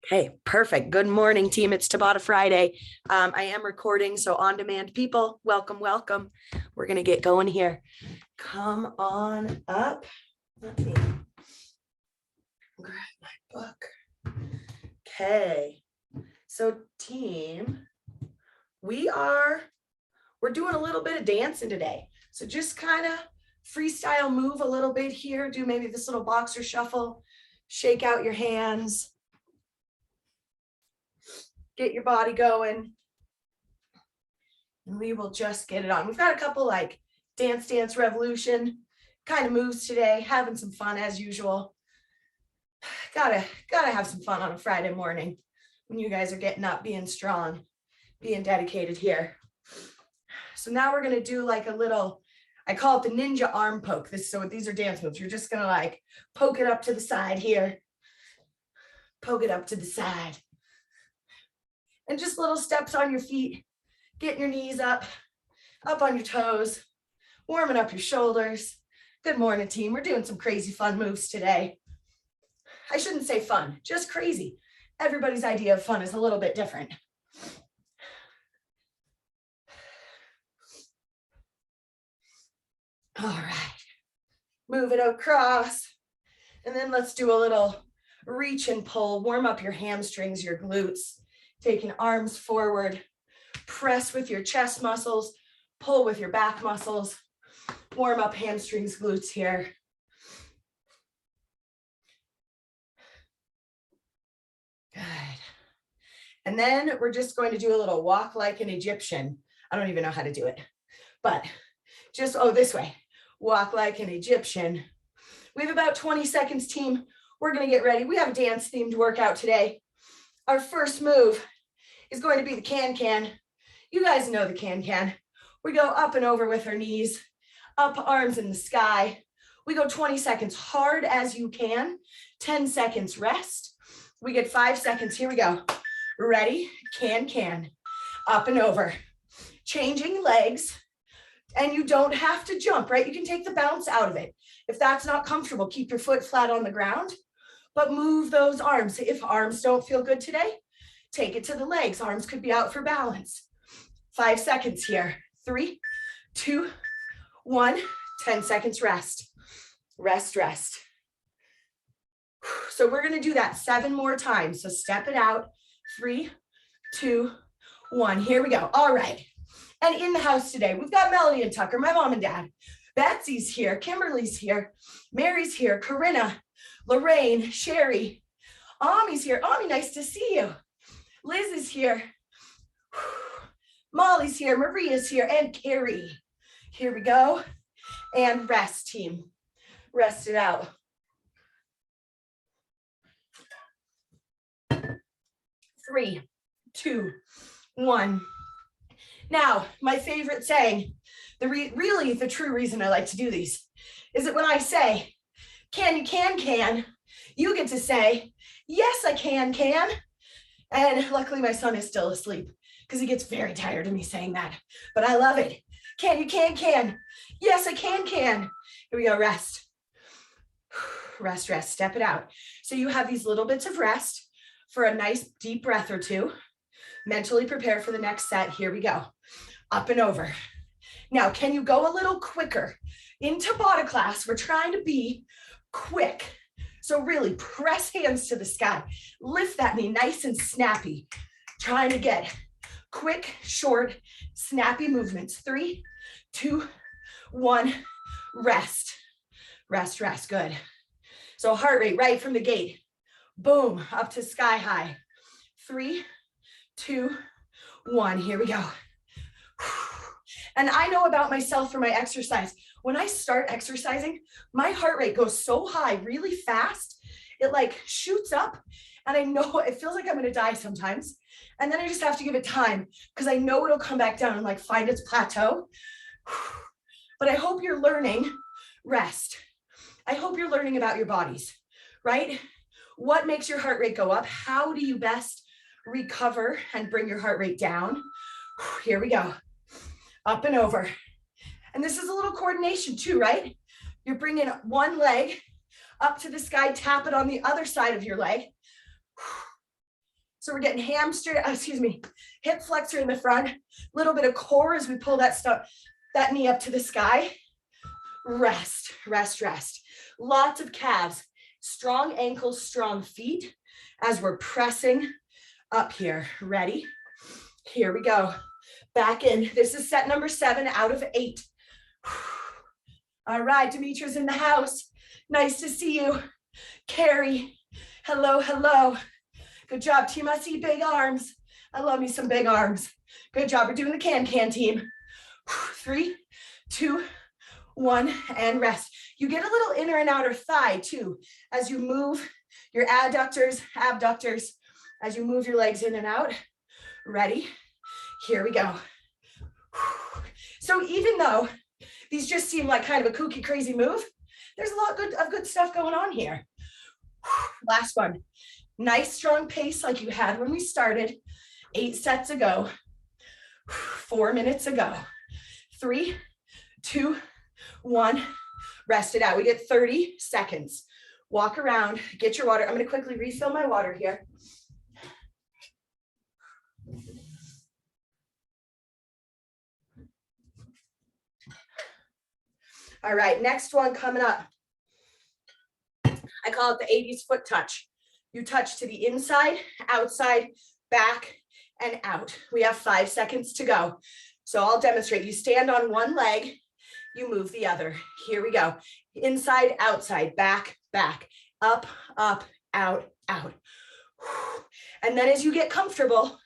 Okay, perfect. Good morning, team. It's Tabata Friday. I am recording, so on-demand people, welcome, welcome. We're going to get going here. Come on up. Let me grab my book. Okay, so team, we're doing a little bit of dancing today. So just kind of freestyle move a little bit here. Do maybe this little boxer shuffle. Shake out your hands. Get your body going, and we will just get it on. We've got a couple like dance revolution kind of moves today, having some fun as usual. Gotta have some fun on a Friday morning when you guys are getting up, being strong, being dedicated here. So now we're gonna do like a little, I call it the ninja arm poke. So these are dance moves. You're just gonna like poke it up to the side here, poke it up to the side. And just little steps on your feet, getting your knees up on your toes, warming up your shoulders. Good morning, team. We're doing some crazy fun moves today. I shouldn't say fun, just crazy. Everybody's idea of fun is a little bit different. All right, move it across. And then let's do a little reach and pull, warm up your hamstrings, your glutes. Taking arms forward, press with your chest muscles, pull with your back muscles, warm up hamstrings, glutes here. Good. And then we're just going to do a little walk like an Egyptian. I don't even know how to do it, but just, this way. Walk like an Egyptian. We have about 20 seconds, team. We're going to get ready. We have a dance themed workout today. Our first move is going to be the can-can. You guys know the can-can. We go up and over with our knees, up, arms in the sky. We go 20 seconds, hard as you can. 10 seconds rest. We get 5 seconds. Here we go. Ready? Can-can. Up and over. Changing legs. And you don't have to jump, right? You can take the bounce out of it. If that's not comfortable, keep your foot flat on the ground, but move those arms. If arms don't feel good today, take it to the legs. Arms could be out for balance. 5 seconds here. 3, 2, 1. 10 seconds rest. Rest, rest. So we're going to do that 7 more times. So step it out. 3, 2, 1. Here we go. All right. And in the house today, we've got Melody and Tucker, my mom and dad. Betsy's here. Kimberly's here. Mary's here. Corinna, Lorraine, Sherry. Ami's here. Ami, nice to see you. Liz is here. Molly's here. Maria's here. And Carrie. Here we go. And rest, team. Rest it out. 3, 2, 1. Now, my favorite saying, really the true reason I like to do these is that when I say, can, you get to say, yes, I can. And luckily my son is still asleep because he gets very tired of me saying that, but I love it. Can, you can. Yes, I can. Here we go, rest. Rest, step it out. So you have these little bits of rest for a nice deep breath or two. Mentally prepare for the next set. Here we go. Up and over. Now, can you go a little quicker? In Tabata class, we're trying to be quick. So really press hands to the sky. Lift that knee nice and snappy. Trying to get quick, short, snappy movements. 3, 2, 1, rest. Rest. Good. So heart rate right from the gate. Boom, up to sky high. 3, 2, 1. Here we go. And I know about myself for my exercise. When I start exercising, my heart rate goes so high really fast. It like shoots up, and I know it feels like I'm going to die sometimes. And then I just have to give it time because I know it'll come back down and like find its plateau. But I hope you're learning rest. I hope you're learning about your bodies, right? What makes your heart rate go up? How do you best recover and bring your heart rate down? Here we go. Up and over. And this is a little coordination too, right? You're bringing one leg up to the sky, tap it on the other side of your leg. So we're getting hip flexor in the front, little bit of core as we pull that knee up to the sky. Rest, rest, rest. Lots of calves, strong ankles, strong feet as we're pressing up here. Ready? Here we go. Back in. This is set number 7 out of 8. All right, Demetra's in the house. Nice to see you. Carrie, hello, hello. Good job, team. I see big arms. I love me some big arms. Good job. We're doing the can team. 3, 2, 1, and rest. You get a little inner and outer thigh too as you move your adductors, abductors, as you move your legs in and out. Ready? Here we go. So even though these just seem like kind of a kooky, crazy move, there's a lot of good stuff going on here. Last one. Nice, strong pace like you had when we started 8 sets ago, 4 minutes ago. 3, 2, 1. Rest it out. We get 30 seconds. Walk around, get your water. I'm going to quickly refill my water here. All right, next one coming up. I call it the 80s foot touch. You touch to the inside, outside, back, and out. We have 5 seconds to go. So I'll demonstrate. You stand on one leg, you move the other. Here we go. Inside, outside, back, back, up, up, out, out. And then as you get comfortable,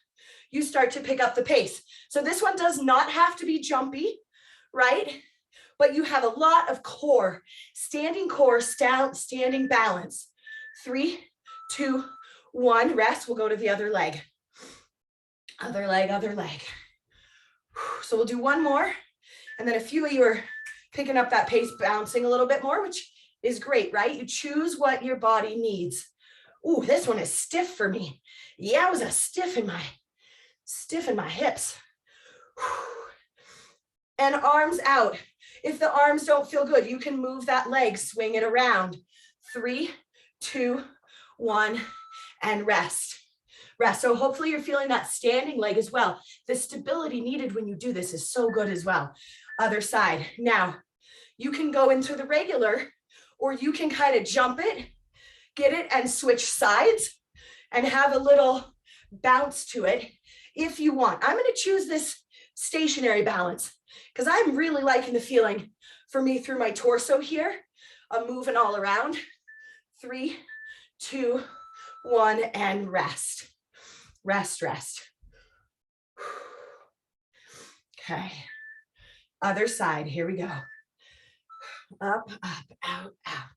you start to pick up the pace. So this one does not have to be jumpy, right? But you have a lot of core, standing balance. 3, 2, 1, rest. We'll go to the other leg. Other leg, other leg. So we'll do one more. And then a few of you are picking up that pace, bouncing a little bit more, which is great, right? You choose what your body needs. Ooh, this one is stiff for me. Yeah, it was a stiff in my hips. And arms out. If the arms don't feel good, you can move that leg, swing it around. 3, 2, 1, and rest. Rest. So hopefully you're feeling that standing leg as well. The stability needed when you do this is so good as well. Other side. Now, you can go into the regular, or you can kind of jump it, get it, and switch sides and have a little bounce to it if you want. I'm going to choose this stationary balance because I'm really liking the feeling for me through my torso here. I'm moving all around. 3, 2, 1, and rest. Rest, rest. Okay. Other side. Here we go. Up, up, out, out.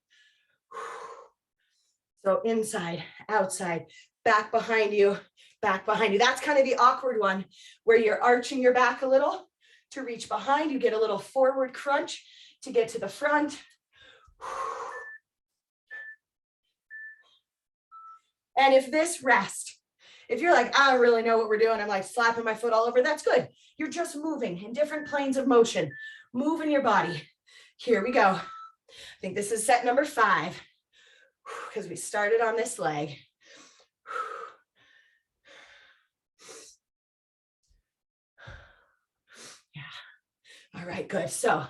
So inside, outside, back behind you, back behind you. That's kind of the awkward one where you're arching your back a little to reach behind. You get a little forward crunch to get to the front. And if this rest, if you're like, I don't really know what we're doing, I'm like slapping my foot all over, that's good. You're just moving in different planes of motion, moving your body. Here we go. I think this is set number 5 because we started on this leg. Yeah. All right, good. So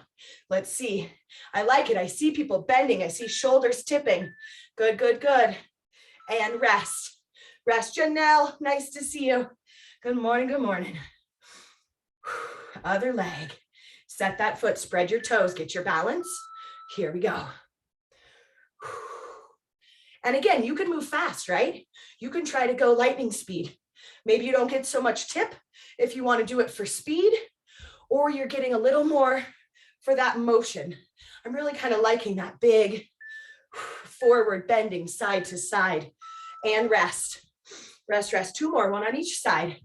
let's see. I like it. I see people bending. I see shoulders tipping. Good, good, good. And rest. Rest, Janelle. Nice to see you. Good morning, good morning. Other leg. Set that foot, spread your toes, get your balance. Here we go. And again, you can move fast, right? You can try to go lightning speed. Maybe you don't get so much tip if you want to do it for speed, or you're getting a little more for that motion. I'm really kind of liking that big forward bending side to side. And rest. Rest, rest. 2 more, 1 on each side.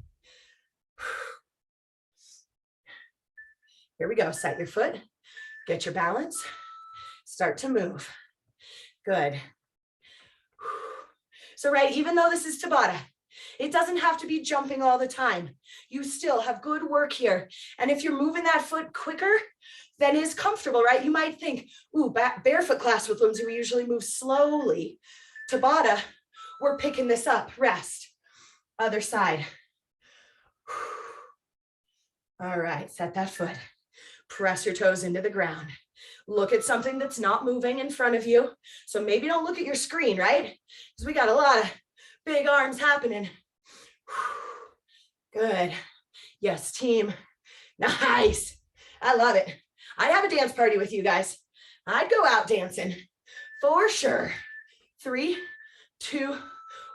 Here we go. Set your foot. Get your balance. Start to move. Good. So, right, even though this is Tabata, it doesn't have to be jumping all the time. You still have good work here. And if you're moving that foot quicker than is comfortable, right, you might think, ooh, barefoot class with Lindsay, we usually move slowly. Tabata, we're picking this up. Rest. Other side. All right, set that foot. Press your toes into the ground. Look at something that's not moving in front of you. So maybe don't look at your screen, right? Because we got a lot of big arms happening. Good. Yes, team. Nice. I love it. I'd have a dance party with you guys. I'd go out dancing for sure. 3, 2,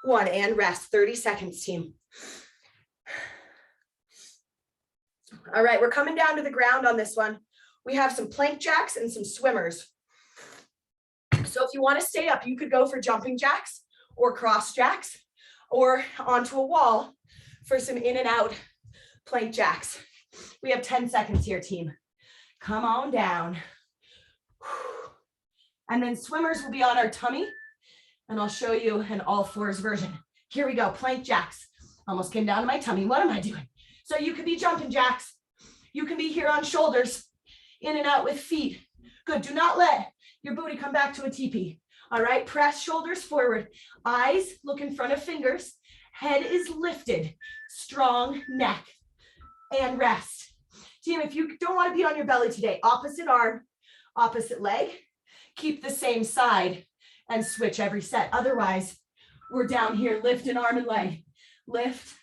1, and rest. 30 seconds, team. All right, we're coming down to the ground on this one. We have some plank jacks and some swimmers. So if you want to stay up, you could go for jumping jacks or cross jacks or onto a wall for some in and out plank jacks. We have 10 seconds here, team. Come on down. And then swimmers will be on our tummy, and I'll show you an all fours version. Here we go, plank jacks. Almost came down to my tummy. What am I doing? So you could be jumping jacks. You can be here on shoulders, in and out with feet. Good, do not let your booty come back to a teepee. All right, press shoulders forward. Eyes look in front of fingers. Head is lifted. Strong neck. And rest. Team, if you don't want to be on your belly today, opposite arm, opposite leg, keep the same side and switch every set. Otherwise, we're down here, lift an arm and leg. Lift,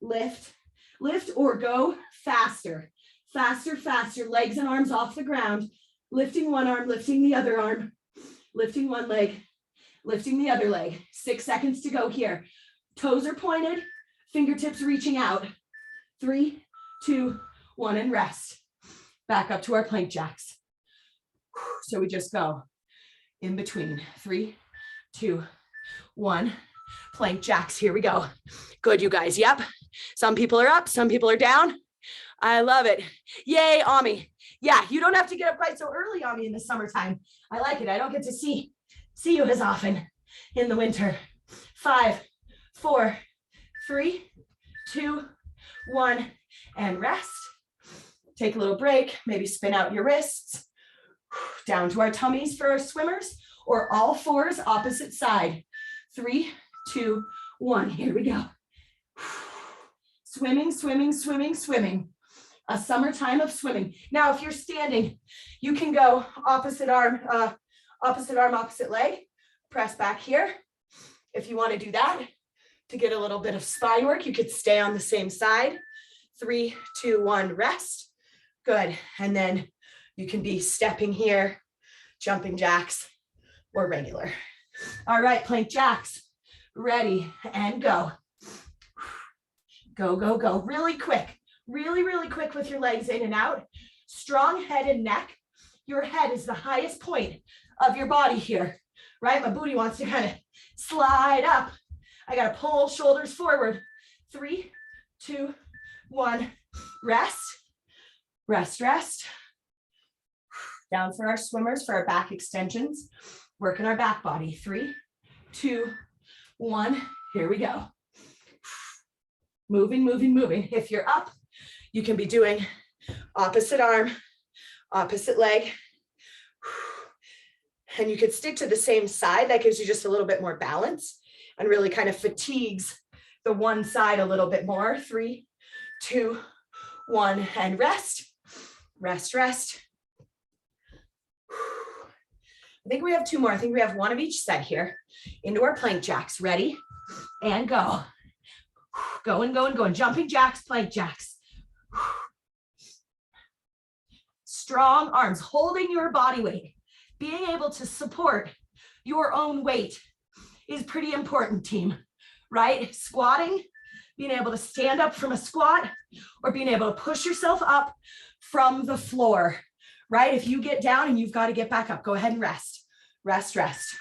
lift, lift, or go faster. Faster, faster, legs and arms off the ground. Lifting one arm, lifting the other arm. Lifting one leg, lifting the other leg. 6 seconds to go here. Toes are pointed, fingertips reaching out. 3, 2, 1, and rest. Back up to our plank jacks. So we just go in between. 3, 2, 1. Plank jacks. Here we go. Good, you guys. Yep. Some people are up, some people are down. I love it. Yay, Ami. Yeah, you don't have to get up quite so early, Ami, in the summertime. I like it. I don't get to see you as often in the winter. 5, 4, 3, 2, 1, and rest. Take a little break. Maybe spin out your wrists. Down to our tummies for our swimmers, or all fours opposite side. 3, 2, 1. Here we go. Swimming, swimming, swimming, swimming. A summertime of swimming. Now, if you're standing, you can go opposite arm, opposite leg. Press back here. If you want to do that, to get a little bit of spine work, you could stay on the same side. 3, 2, 1, rest. Good. And then you can be stepping here, jumping jacks, or regular. All right, plank jacks. Ready and go. Go, go, go. Really quick. Really, really quick with your legs in and out. Strong head and neck. Your head is the highest point of your body here, right? My booty wants to kind of slide up. I got to pull shoulders forward. 3, 2, 1. Rest. Rest, rest. Down for our swimmers for our back extensions. Working our back body. 3, 2, 1. Here we go. Moving, moving, moving. If you're up, you can be doing opposite arm, opposite leg. And you could stick to the same side. That gives you just a little bit more balance and really kind of fatigues the one side a little bit more. 3, 2, 1, and rest. Rest, rest. I think we have 2 more. I think we have 1 of each set here. Into our plank jacks. Ready? And go. Going, going, going. Jumping jacks, plank jacks. Strong arms, holding your body weight. Being able to support your own weight is pretty important, team, right? Squatting, being able to stand up from a squat, or being able to push yourself up from the floor, right? If you get down and you've got to get back up, go ahead and rest. Rest, rest.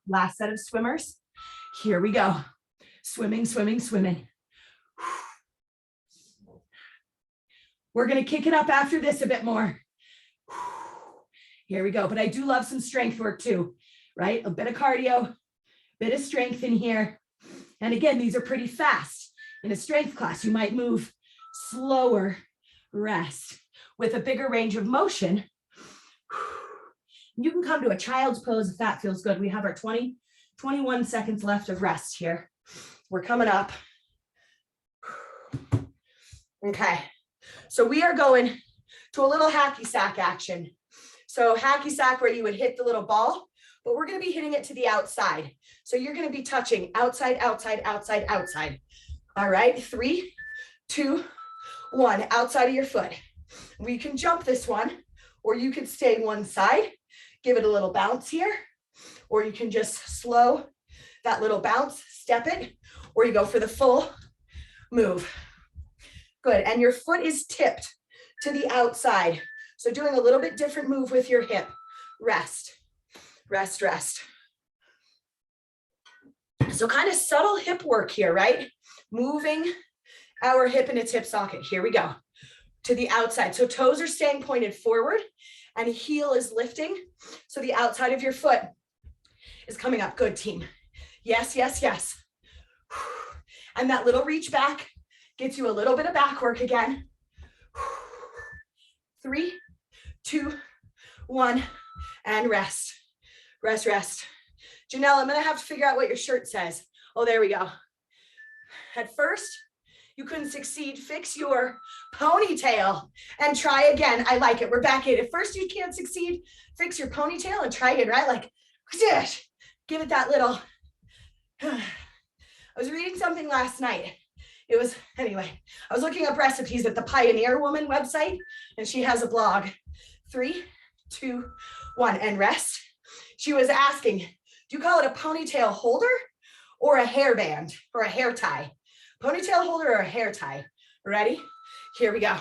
Last set of swimmers. Here we go. Swimming, swimming, swimming. We're going to kick it up after this a bit more. Here we go. But I do love some strength work too, right? A bit of cardio, bit of strength in here. And again, these are pretty fast. In a strength class, you might move slower, rest. With a bigger range of motion, you can come to a child's pose if that feels good. We have our 21 seconds left of rest here. We're coming up. Okay, so we are going to a little hacky sack action. So hacky sack where you would hit the little ball, but we're going to be hitting it to the outside. So you're going to be touching outside, outside, outside, outside. All right, 3, 2, 1, outside of your foot. We can jump this one, or you can stay one side, give it a little bounce here, or you can just slow that little bounce, step it, or you go for the full move. Good, and your foot is tipped to the outside. So doing a little bit different move with your hip. Rest, rest, rest. So kind of subtle hip work here, right? Moving our hip in its hip socket. Here we go. To the outside. So toes are staying pointed forward and heel is lifting. So the outside of your foot is coming up. Good, team. Yes, yes, yes. And that little reach back gets you a little bit of back work again. 3, 2, 1, and rest. Rest, rest. Janelle, I'm gonna have to figure out what your shirt says. Oh, there we go. At first, you couldn't succeed. Fix your ponytail and try again. I like it. We're back in. At first, you can't succeed. Fix your ponytail and try again, right? Like, give it that little. I was reading something last night. It was, anyway, I was looking up recipes at the Pioneer Woman website, and she has a blog. 3, 2, 1, and rest. She was asking, do you call it a ponytail holder or a hairband or a hair tie? Ponytail holder or a hair tie? Ready? Here we go.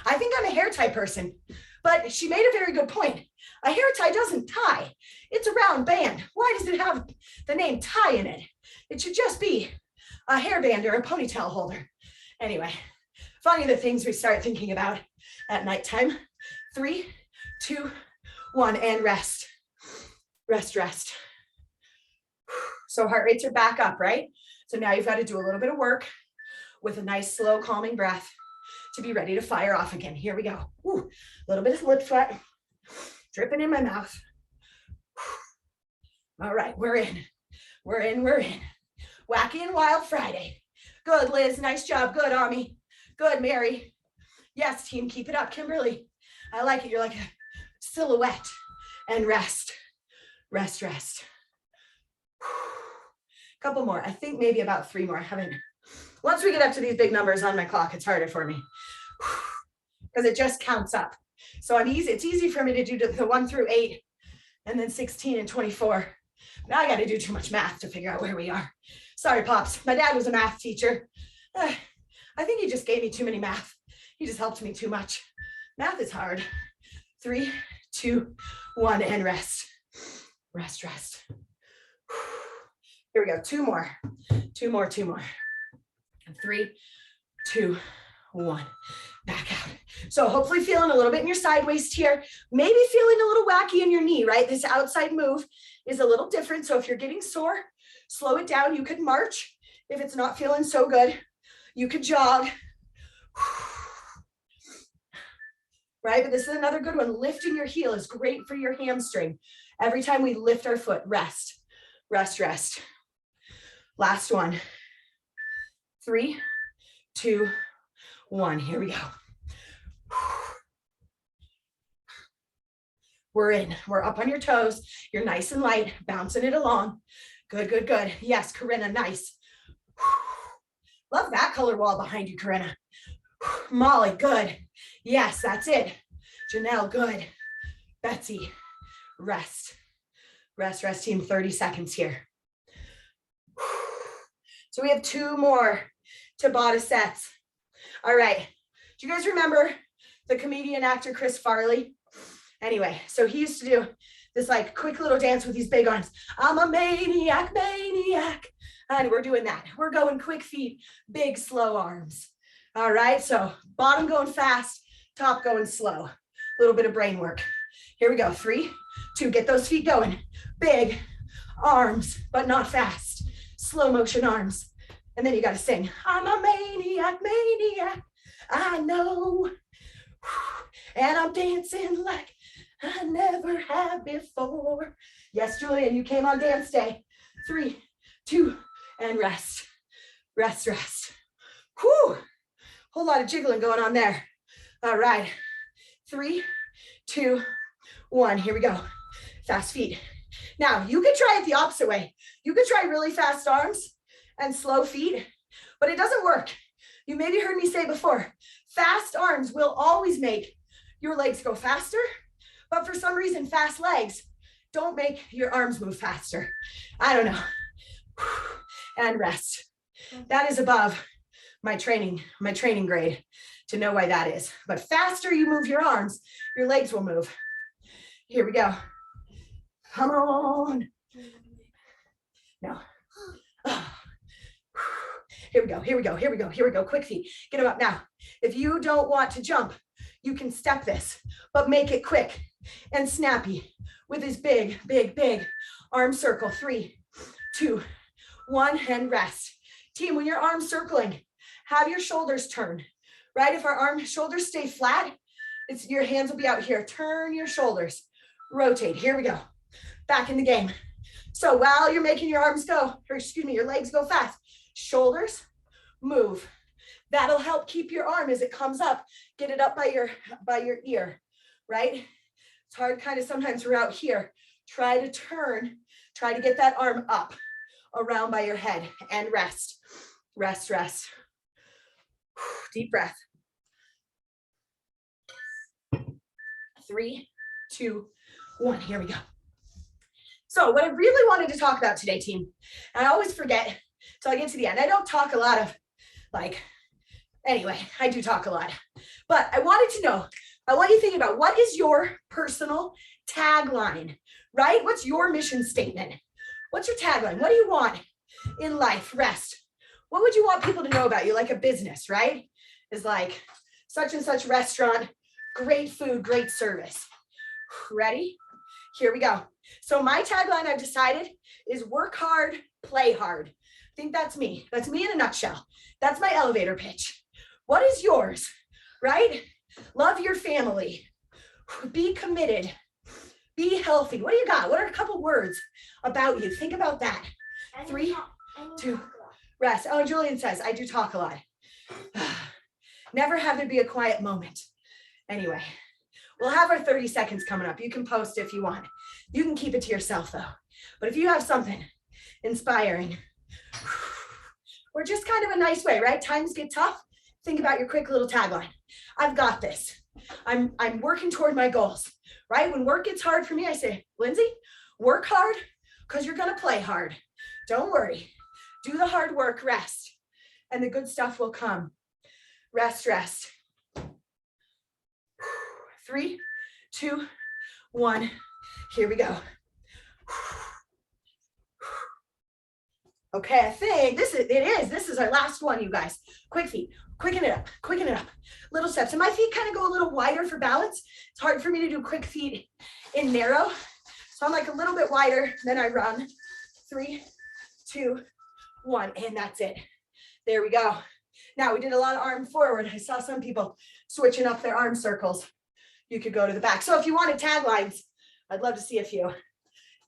I think I'm a hair tie person, but she made a very good point. A hair tie doesn't tie. It's a round band. Why does it have the name tie in it? It should just be a hairband or a ponytail holder. Anyway, funny the things we start thinking about at nighttime. 3, 2, 1, and rest. Rest, rest. So heart rates are back up, right? So now you've got to do a little bit of work with a nice, slow, calming breath to be ready to fire off again. Here we go. Ooh, a little bit of lip sweat dripping in my mouth. All right, we're in. We're in, we're in. Wacky and Wild Friday. Good, Liz. Nice job. Good, Ami. Good, Mary. Yes, team. Keep it up, Kimberly. I like it. You're like a silhouette. And rest. Rest, rest. Couple more. I think maybe about 3 more. Once we get up to these big numbers on my clock, it's harder for me because it just counts up. So it's easy for me to do the 1 through 8 and then 16 and 24. Now I got to do too much math to figure out where we are. Sorry, Pops. My dad was a math teacher. I think he just gave me too many math. He just helped me too much. Math is hard. 3, 2, 1, and rest. Rest, rest. Here we go. 2 more. 2 more, 2 more. 3, 2, 1. Back out. So hopefully feeling a little bit in your side waist here. Maybe feeling a little wacky in your knee, right? This outside move is a little different. So if you're getting sore, slow it down. You could march. If it's not feeling so good, you could jog. Right? But this is another good one. Lifting your heel is great for your hamstring. Every time we lift our foot, rest, rest, rest. Last one. 3, 2, 1. Here we go. We're in. We're up on your toes. You're nice and light, bouncing it along. Good, good, good. Yes, Corinna, nice. Love that color wall behind you, Corinna. Molly, good. Yes, that's it. Janelle, good. Betsy, rest. Rest, rest, team. 30 seconds here. So we have 2 more Tabata sets. All right. Do you guys remember the comedian actor Chris Farley? Anyway, so he used to do this like quick little dance with these big arms. I'm a maniac, maniac. And we're doing that. We're going quick feet, big slow arms. All right, so bottom going fast, top going slow. A little bit of brain work. Here we go. 3, 2, get those feet going. Big arms, but not fast. Slow motion arms. And then you got to sing. I'm a maniac, maniac. I know. And I'm dancing like I never have before. Yes, Julian, you came on dance day. 3, 2, and rest. rest, rest. Whew, whole lot of jiggling going on there. All right, 3, 2, 1, here we go. Fast feet. Now, you could try it the opposite way. You could try really fast arms and slow feet, but it doesn't work. You maybe heard me say before, fast arms will always make your legs go faster, but for some reason, fast legs don't make your arms move faster. I don't know. And rest. That is above my training grade to know why that is. But faster you move your arms, your legs will move. Here we go. Come on. No. Here we go, here we go, here we go, here we go. Quick feet. Get them up now. If you don't want to jump, you can step this, but make it quick and snappy with this big, big, big arm circle. 3, 2, 1, and rest. Team, when your arm's circling, have your shoulders turn, right? If our shoulders stay flat, your hands will be out here. Turn your shoulders, rotate. Here we go. Back in the game. So while you're making your arms go, or excuse me, your legs go fast, shoulders move. That'll help keep your arm as it comes up, get it up by your ear, right? It's hard kind of sometimes we're out here. Try to turn, try to get that arm up around by your head and rest, rest, rest. Deep breath. 3, 2, 1, here we go. So what I really wanted to talk about today, team, and I always forget till I get to the end. I don't talk a lot of anyway, I do talk a lot, but I wanted to know, I want you to think about what is your personal tagline, right? What's your mission statement? What's your tagline? What do you want in life? Rest. What would you want people to know about you? Like a business, right? Is like such and such restaurant, great food, great service. Ready? Here we go. So my tagline I've decided is work hard, play hard. I think that's me. That's me in a nutshell. That's my elevator pitch. What is yours, right? Love your family. Be committed. Be healthy. What do you got? What are a couple words about you? Think about that. 3, 2, rest. Oh, Julian says, I do talk a lot. Never have there be a quiet moment. Anyway, we'll have our 30 seconds coming up. You can post if you want. You can keep it to yourself though. But if you have something inspiring, or just kind of a nice way, right? Times get tough. Think about your quick little tagline. I've got this. I'm working toward my goals, right? When work gets hard for me, I say, Lindsay, work hard because you're going to play hard. Don't worry. Do the hard work, rest, and the good stuff will come. Rest, rest. 3, 2, 1. Here we go. Okay, I think this is our last one, you guys. Quick feet, quicken it up, little steps. And my feet kind of go a little wider for balance. It's hard for me to do quick feet in narrow. So I'm like a little bit wider, then I run. 3, 2, 1, and that's it. There we go. Now we did a lot of arm forward. I saw some people switching up their arm circles. You could go to the back. So if you wanted taglines, I'd love to see a few.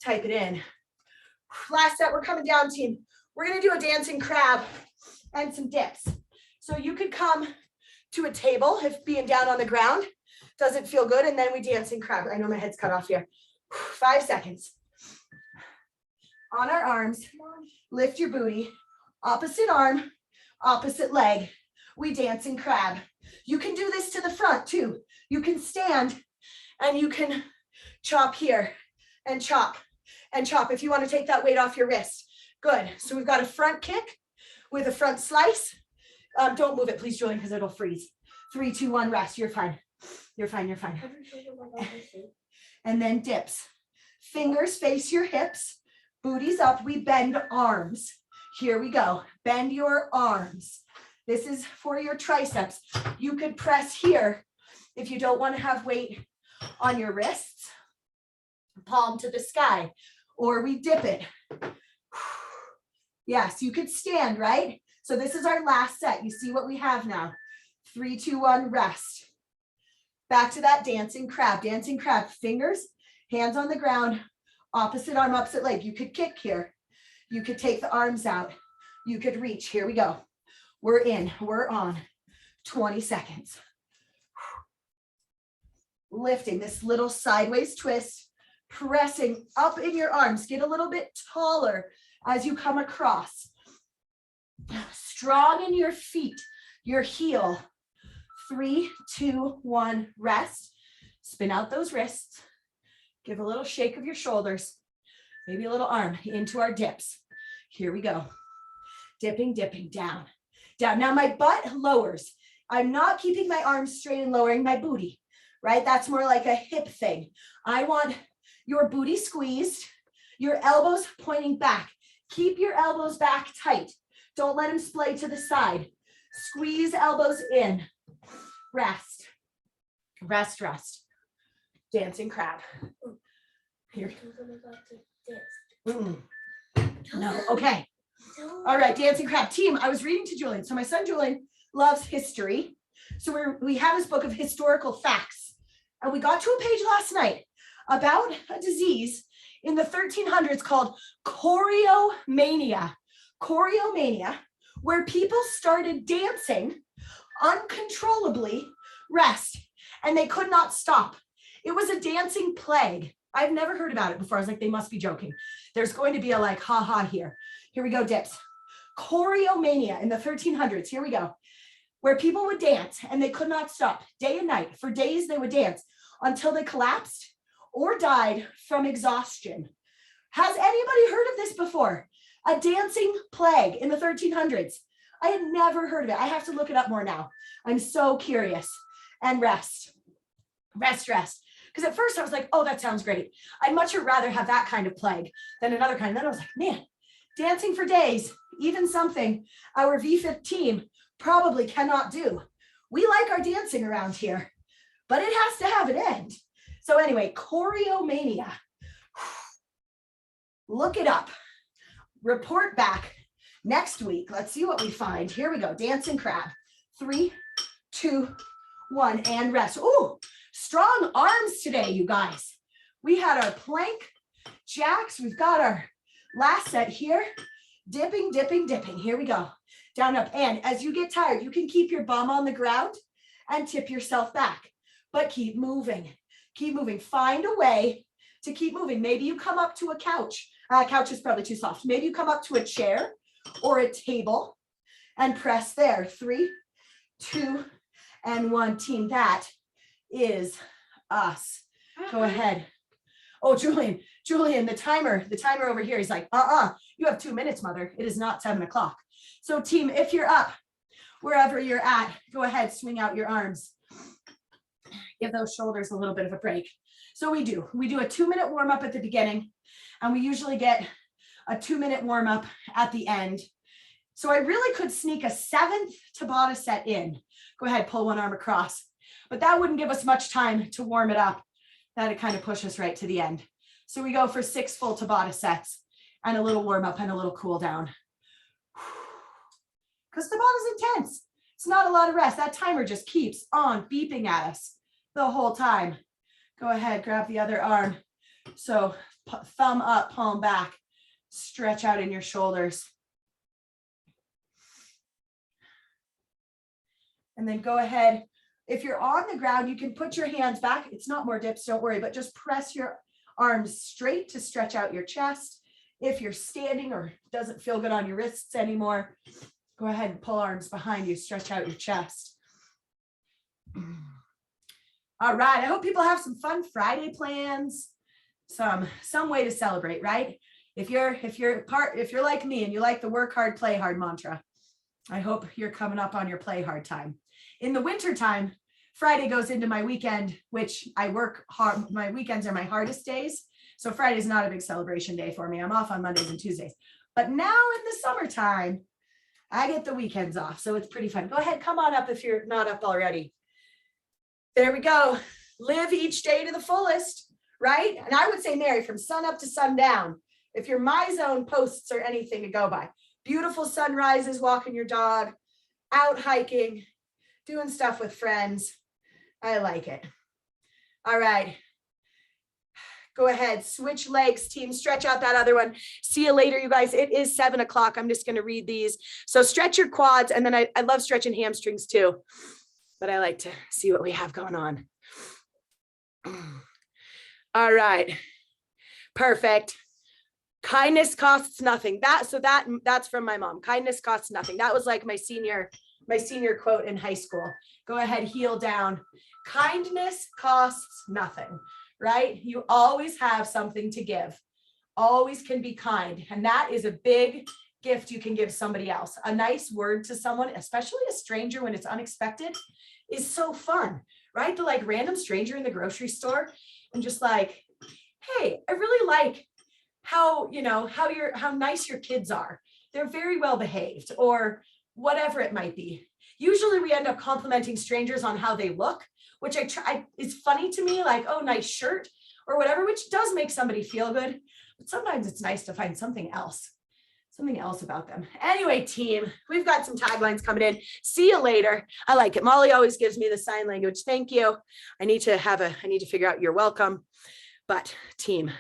Type it in. Last set, we're coming down, team. We're going to do a dancing crab and some dips. So you could come to a table if being down on the ground doesn't feel good, and then we dancing crab. I know my head's cut off here. 5 seconds. On our arms, lift your booty, opposite arm, opposite leg. We dancing crab. You can do this to the front too. You can stand and you can chop here and chop and chop if you want to take that weight off your wrist. Good. So we've got a front kick with a front slice. Don't move it, please, Julian, because it'll freeze. 3, 2, 1, rest. You're fine. You're fine. You're fine. And then dips. Fingers face your hips. Booties up. We bend arms. Here we go. Bend your arms. This is for your triceps. You could press here if you don't want to have weight on your wrists. Palm to the sky. Or we dip it. Yes, you could stand, right? So this is our last set. You see what we have now. 3, 2, 1, rest. Back to that dancing crab. Dancing crab. Fingers, hands on the ground, opposite arm, opposite leg. You could kick here. You could take the arms out. you could reach. Here we go. We're in, we're on 20 seconds. Lifting this little sideways twist, pressing up in your arms. Get a little bit taller as you come across. Strong in your feet, your heel. 3, 2, 1, rest. Spin out those wrists. Give a little shake of your shoulders. Maybe a little arm into our dips. Here we go. Dipping, dipping, down, down. Now my butt lowers. I'm not keeping my arms straight and lowering my booty, right? That's more like a hip thing. I want your booty squeezed, your elbows pointing back. Keep your elbows back tight. Don't let them splay to the side. Squeeze elbows in. Rest. Rest, rest. Dancing crab. Here. No, okay. All right, dancing crab. Team, I was reading to Julian. So my son Julian loves history. So we have this book of historical facts. And we got to a page last night about a disease in the 1300s called choreomania. Choreomania, where people started dancing uncontrollably, rest, and they could not stop. It was a dancing plague. I've never heard about it before. I was like, they must be joking. There's going to be a like, ha ha here. Here we go, dips. Choreomania in the 1300s. Here we go. Where people would dance and they could not stop day and night. For days they would dance until they collapsed or died from exhaustion. Has anybody heard of this before? A dancing plague in the 1300s. I had never heard of it. I have to look it up more now. I'm so curious. And rest, rest, rest. Because at first I was like, oh, that sounds great. I'd much rather have that kind of plague than another kind. And then I was like, man, dancing for days, even something our VFit team probably cannot do. We like our dancing around here, but it has to have an end. So anyway, choreomania. Look it up. Report back next week. Let's see what we find. Here we go. Dancing crab. 3, 2, 1, and rest. Ooh, strong arms today, you guys. We had our plank jacks. We've got our last set here. Dipping, dipping, dipping. Here we go. Down, up. And as you get tired, you can keep your bum on the ground and tip yourself back, but keep moving. Keep moving. Find a way to keep moving. Maybe you come up to a couch. Couch is probably too soft. Maybe you come up to a chair or a table and press there. 3, 2, and 1. Team, that is us. Go ahead. Oh, Julian, the timer over here. He's like, you have 2 minutes, mother. It is not 7 o'clock. So team, if you're up, wherever you're at, go ahead, swing out your arms. Give those shoulders a little bit of a break. So we do a 2-minute warm up at the beginning, and we usually get a 2-minute warm up at the end. So I really could sneak a 7th Tabata set in. Go ahead, pull one arm across, but that wouldn't give us much time to warm it up. That'd kind of push us right to the end. So we go for 6 full Tabata sets and a little warm up and a little cool down. Because Tabata's intense. It's not a lot of rest. That timer just keeps on beeping at us the whole time. Go ahead, grab the other arm. So thumb up, palm back, stretch out in your shoulders. And then go ahead. If you're on the ground, you can put your hands back. It's not more dips, don't worry, but just press your arms straight to stretch out your chest. If you're standing or doesn't feel good on your wrists anymore, go ahead and pull arms behind you, stretch out your chest. All right, I hope people have some fun Friday plans, some way to celebrate, right? If you're like me and you like the work hard, play hard mantra, I hope you're coming up on your play hard time. In the winter time, Friday goes into my weekend, which I work hard. My weekends are my hardest days. So Friday's not a big celebration day for me. I'm off on Mondays and Tuesdays. But now in the summertime, I get the weekends off. So it's pretty fun. Go ahead, come on up if you're not up already. There we go. Live each day to the fullest, right? And I would say, Mary, from sun up to sundown, if your My Zone posts are anything to go by. Beautiful sunrises, walking your dog, out hiking, doing stuff with friends. I like it. All right. Go ahead, switch legs, team, stretch out that other one. See you later, you guys. It is 7 o'clock. I'm just going to read these. So stretch your quads. And then I love stretching hamstrings too, but I like to see what we have going on. All right. Perfect. Kindness costs nothing. That's from my mom. Kindness costs nothing. That was like my senior quote in high school. Go ahead, heel down. Kindness costs nothing, right? You always have something to give. Always can be kind. And that is a big gift you can give somebody else. A nice word to someone, especially a stranger when it's unexpected, is so fun, right? The like random stranger in the grocery store and just like, hey, I really like how nice your kids are. They're very well behaved, or whatever it might be. Usually we end up complimenting strangers on how they look, which it's funny to me, like, oh, nice shirt or whatever, which does make somebody feel good. But sometimes it's nice to find something else about them. Anyway, team, we've got some taglines coming in. See you later. I like it. Molly always gives me the sign language. Thank you. I need to figure out you're welcome. But team,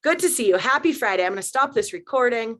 good to see you. Happy Friday. I'm going to stop this recording.